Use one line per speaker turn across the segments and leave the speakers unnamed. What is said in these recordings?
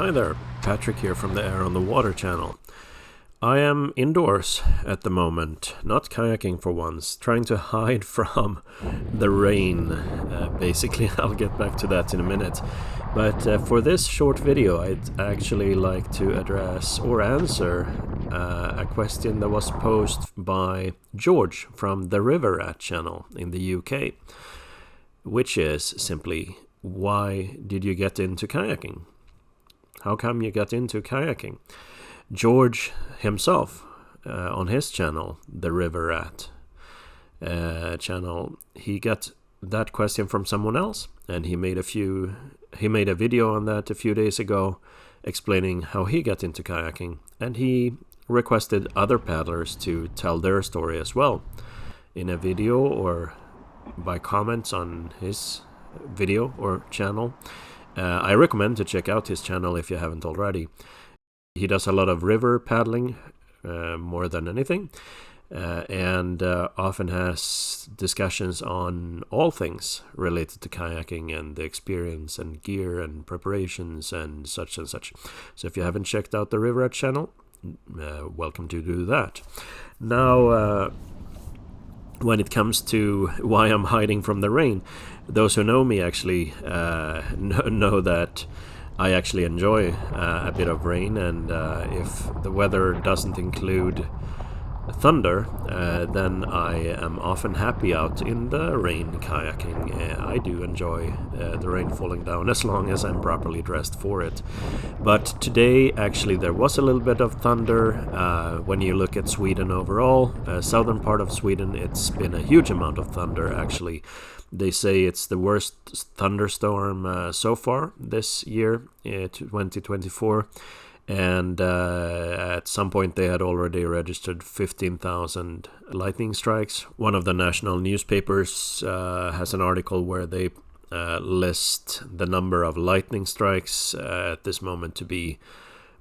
Hi there, Patrick here from the Air on the Water channel. I am indoors at the moment, not kayaking for once, trying to hide from the rain. Basically, I'll get back to that in a minute. But for this short video, I'd actually like to address or answer a question that was posed by George from the River Rat channel in the UK, which is simply, why did you get into kayaking? How come you got into kayaking? George himself, on his channel, the River Rat channel, he got that question from someone else, and he made a video on that a few days ago, explaining how he got into kayaking, and he requested other paddlers to tell their story as well in a video or by comments on his video or channel. I recommend to check out his channel if you haven't already. He does a lot of river paddling, more than anything, and often has discussions on all things related to kayaking and the experience and gear and preparations and such and such. So if you haven't checked out the River Rat channel, welcome to do that. Now, when it comes to why I'm hiding from the rain, those who know me actually know that I actually enjoy a bit of rain, and if the weather doesn't include thunder, then I am often happy out in the rain kayaking. I do enjoy the rain falling down as long as I'm properly dressed for it. But today actually there was a little bit of thunder. When you look at Sweden overall, southern part of Sweden, it's been a huge amount of thunder actually. They say it's the worst thunderstorm so far this year, 2024. And at some point they had already registered 15,000 lightning strikes. One of the national newspapers has an article where they list the number of lightning strikes at this moment to be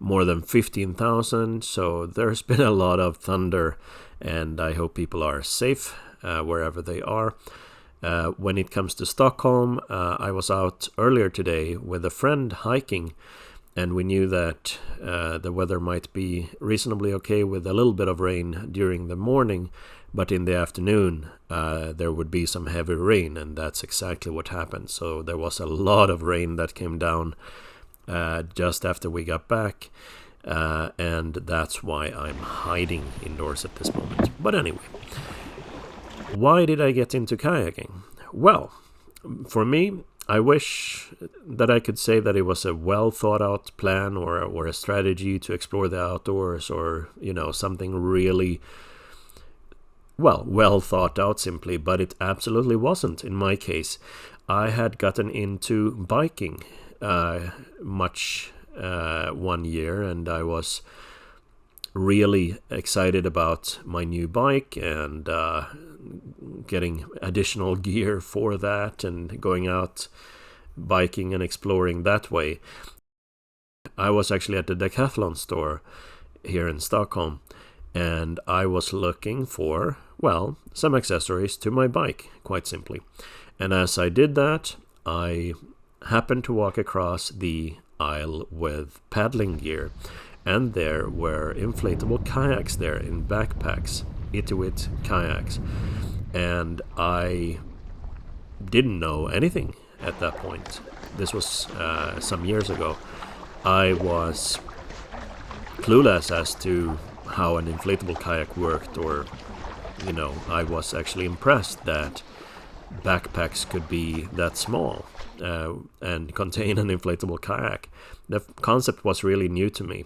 more than 15,000. So there's been a lot of thunder, and I hope people are safe wherever they are. When it comes to Stockholm, I was out earlier today with a friend hiking, and we knew that the weather might be reasonably okay with a little bit of rain during the morning, but in the afternoon there would be some heavy rain, and that's exactly what happened. So there was a lot of rain that came down just after we got back, and that's why I'm hiding indoors at this moment. But anyway, why did I get into kayaking? Well, for me, I wish that I could say that it was a well thought out plan or a strategy to explore the outdoors, or, you know, something really well thought out simply, but it absolutely wasn't in my case. I had gotten into biking much one year, and I was really excited about my new bike and getting additional gear for that and going out biking and exploring that way. I was actually at the Decathlon store here in Stockholm, and I was looking for, well, some accessories to my bike, quite simply. And as I did that, I happened to walk across the aisle with paddling gear, and there were inflatable kayaks there in backpacks, Inuit kayaks, and I didn't know anything at that point. This was some years ago. I was clueless as to how an inflatable kayak worked, or, you know, I was actually impressed that backpacks could be that small and contain an inflatable kayak. The concept was really new to me.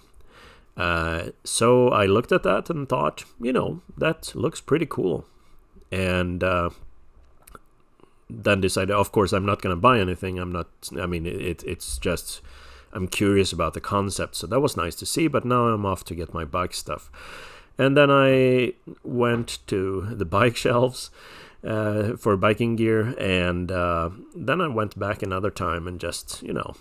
So I looked at that and thought, you know, that looks pretty cool. And then decided, of course, I'm not going to buy anything. It's just, I'm curious about the concept. So that was nice to see, but now I'm off to get my bike stuff. And then I went to the bike shelves for biking gear. And then I went back another time and just, you know,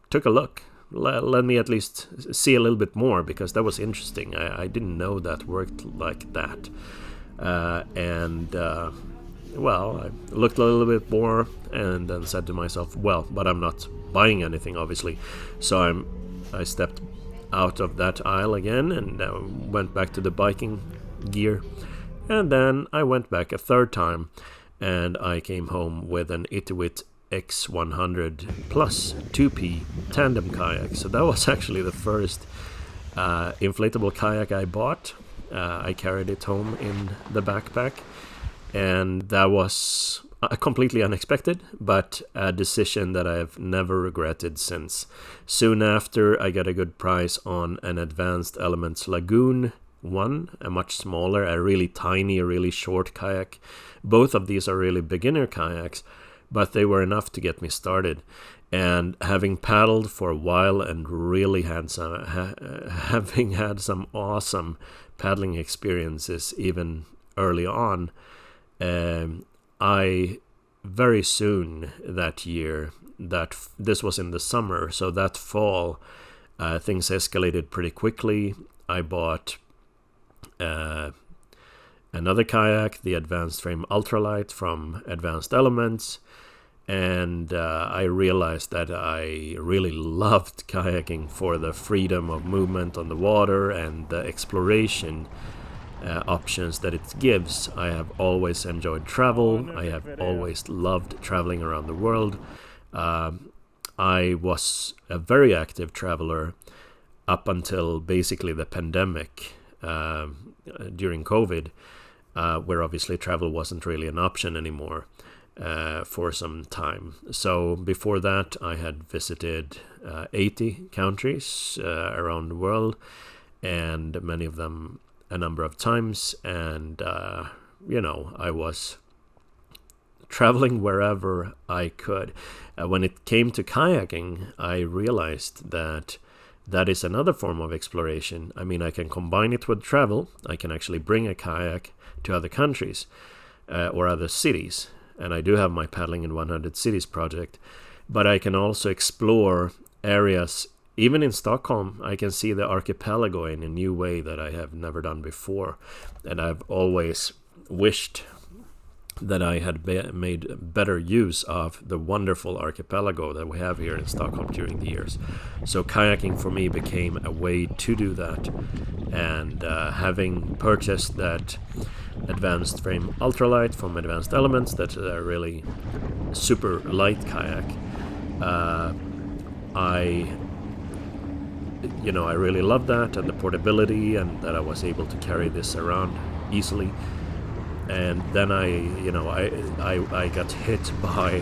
took a look. Let me at least see a little bit more, because that was interesting. I didn't know that worked like that. And well, I looked a little bit more and then said to myself, well, but I'm not buying anything, obviously. So I stepped out of that aisle again and went back to the biking gear. And then I went back a third time, and I came home with an Inuit X100 Plus 2P tandem kayak. So that was actually the first inflatable kayak I bought. I carried it home in the backpack, and that was completely unexpected, but a decision that I've never regretted since. Soon after, I got a good price on an Advanced Elements Lagoon 1, a much smaller, a really tiny, a really short kayak. Both of these are really beginner kayaks, but they were enough to get me started. And having paddled for a while and really had having had some awesome paddling experiences even early on, I very soon that year, this was in the summer, so that fall, things escalated pretty quickly. I bought another kayak, the Advanced Frame Ultralight from Advanced Elements, and I realized that I really loved kayaking for the freedom of movement on the water and the exploration options that it gives. I have always enjoyed travel. I have always loved traveling around the world. I was a very active traveler up until basically the pandemic during COVID, where obviously travel wasn't really an option anymore for some time. So before that, I had visited 80 countries around the world, and many of them a number of times, and I was traveling wherever I could. When it came to kayaking, I realized that is another form of exploration. I mean, I can combine it with travel. I can actually bring a kayak to other countries or other cities, and I do have my Paddling in 100 Cities project, but I can also explore areas. Even in Stockholm, I can see the archipelago in a new way that I have never done before. And I've always wished that I had made better use of the wonderful archipelago that we have here in Stockholm during the years. So kayaking for me became a way to do that. And having purchased that Advanced Frame Ultralight from Advanced Elements, that's a really super light kayak, I really love that, and the portability, and that I was able to carry this around easily. And then I got hit by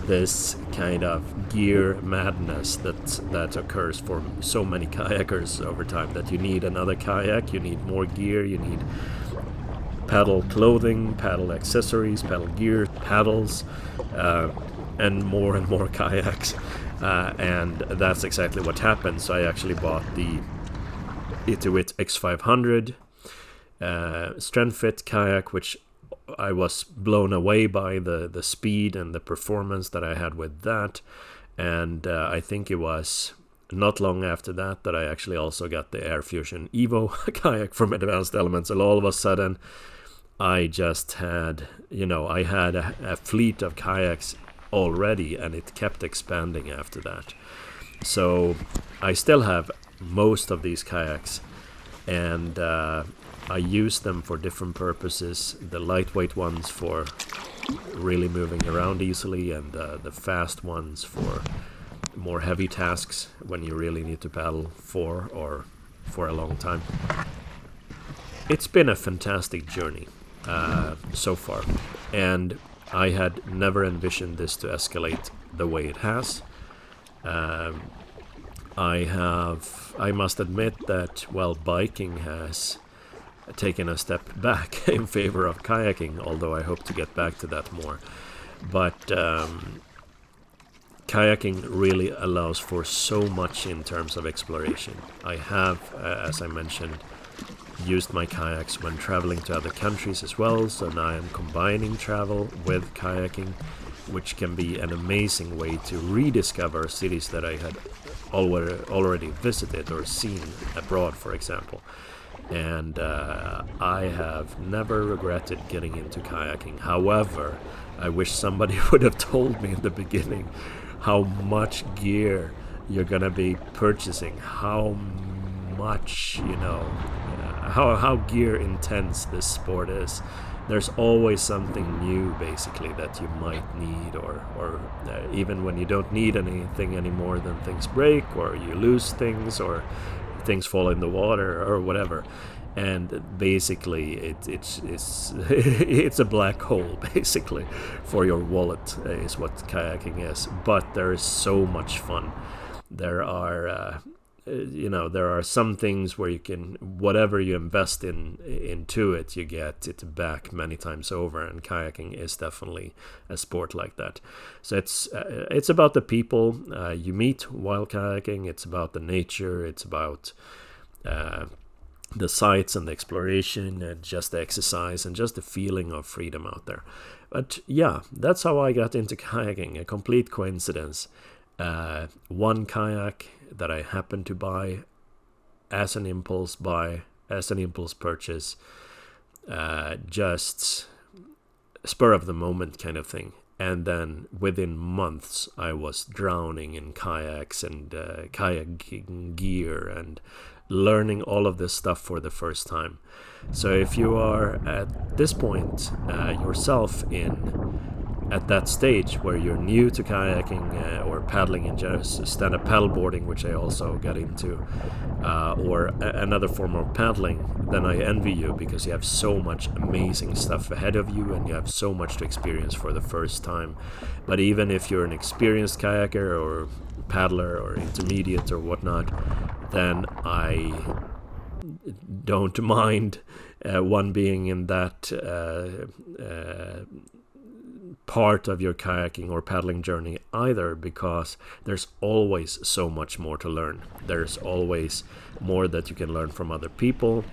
this kind of gear madness that occurs for so many kayakers over time, that you need another kayak, you need more gear, you need paddle clothing, paddle accessories, paddle gear, paddles, and more kayaks. And that's exactly what happened. So I actually bought the Inuit X500 Strength Fit kayak, which I was blown away by the speed and the performance that I had with that. And I think it was not long after that I actually also got the Air Fusion Evo kayak from Advanced Elements. And all of a sudden, I just had, I had a fleet of kayaks already, and it kept expanding after that. So I still have most of these kayaks, and I use them for different purposes. The lightweight ones for really moving around easily, and the fast ones for more heavy tasks when you really need to paddle for a long time. It's been a fantastic journey so far, and I had never envisioned this to escalate the way it has. I must admit that, biking has taken a step back in favor of kayaking, although I hope to get back to that more. But kayaking really allows for so much in terms of exploration. I have, as I mentioned, used my kayaks when traveling to other countries as well, so now I'm combining travel with kayaking, which can be an amazing way to rediscover cities that I had already visited or seen abroad, for example. And I have never regretted getting into kayaking. However, I wish somebody would have told me in the beginning how much gear you're gonna be purchasing, how much, how gear intense this sport is. There's always something new, basically, that you might need, or even when you don't need anything anymore, then things break, or you lose things, or things fall in the water, or whatever. And basically, it's it's a black hole, basically, for your wallet, is what kayaking is. But there is so much fun. There are there are some things where you can, whatever you invest into it, you get it back many times over, and kayaking is definitely a sport like that. So it's about the people you meet while kayaking. It's about the nature. It's about the sights and the exploration, and just the exercise, and just the feeling of freedom out there. But yeah, that's how I got into kayaking. A complete coincidence. One kayak that I happened to buy as an impulse purchase, just spur of the moment kind of thing. And then within months, I was drowning in kayaks and kayaking gear, and learning all of this stuff for the first time. So if you are at this point yourself at that stage where you're new to kayaking or paddling, and just stand-up paddleboarding, which I also got into, or another form of paddling, then I envy you, because you have so much amazing stuff ahead of you, and you have so much to experience for the first time. But even if you're an experienced kayaker or paddler or intermediate or whatnot, then I don't mind one being in that part of your kayaking or paddling journey either, because there's always so much more to learn. There's always more that you can learn from other people.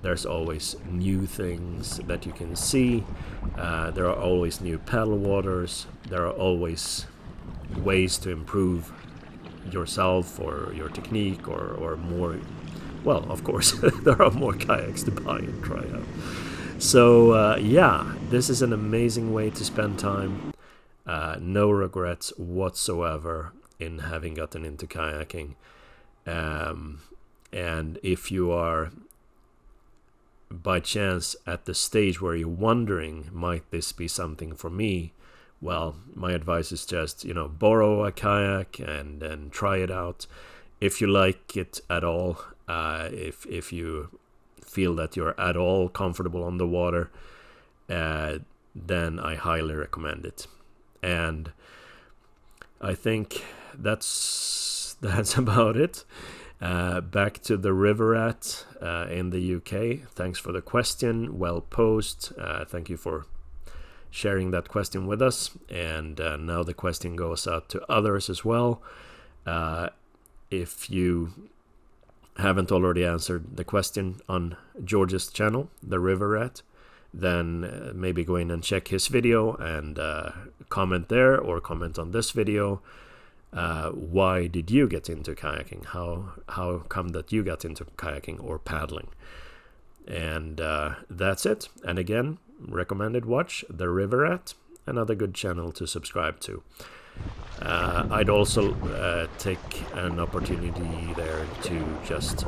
There's always new things that you can see. There are always new paddle waters. There are always ways to improve yourself or your technique, or more. Well, of course, there are more kayaks to buy and try out. So yeah, this is an amazing way to spend time. No regrets whatsoever in having gotten into kayaking. And if you are by chance at the stage where you're wondering, might this be something for me? Well, my advice is just, borrow a kayak and try it out. If you like it at all, if you feel that you're at all comfortable on the water, then I highly recommend it. And I think that's about it. Back to the river rat in the UK. Thanks for the question. Well posed. Thank you for sharing that question with us. And now the question goes out to others as well. If you haven't already answered the question on George's channel, The River Rat, then maybe go in and check his video and comment there, or comment on this video. Why did you get into kayaking? How come that you got into kayaking or paddling? And that's it. And again, recommended watch The River Rat, another good channel to subscribe to. I'd also take an opportunity there to just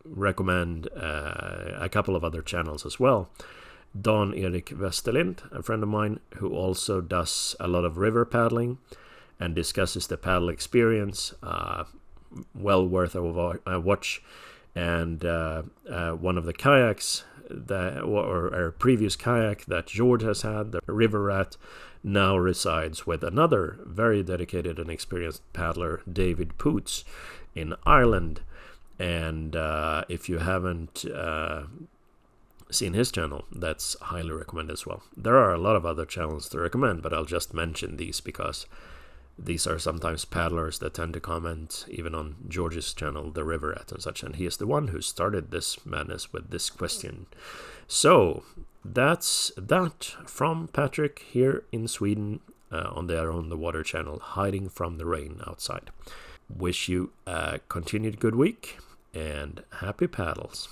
recommend a couple of other channels as well. Don Erik Westerlind, a friend of mine, who also does a lot of river paddling and discusses the paddle experience. Well worth a watch. And one of the kayaks or a previous kayak that George has had, the River Rat, now resides with another very dedicated and experienced paddler, David Poots, in Ireland. And if you haven't seen his channel, that's highly recommended as well. There are a lot of other channels to recommend, but I'll just mention these because these are sometimes paddlers that tend to comment even on George's channel, The River Rat and such, and he is the one who started this madness with this question. So that's that from Patrick here in Sweden on the Around the Water channel, hiding from the rain outside. Wish you a continued good week, and happy paddles.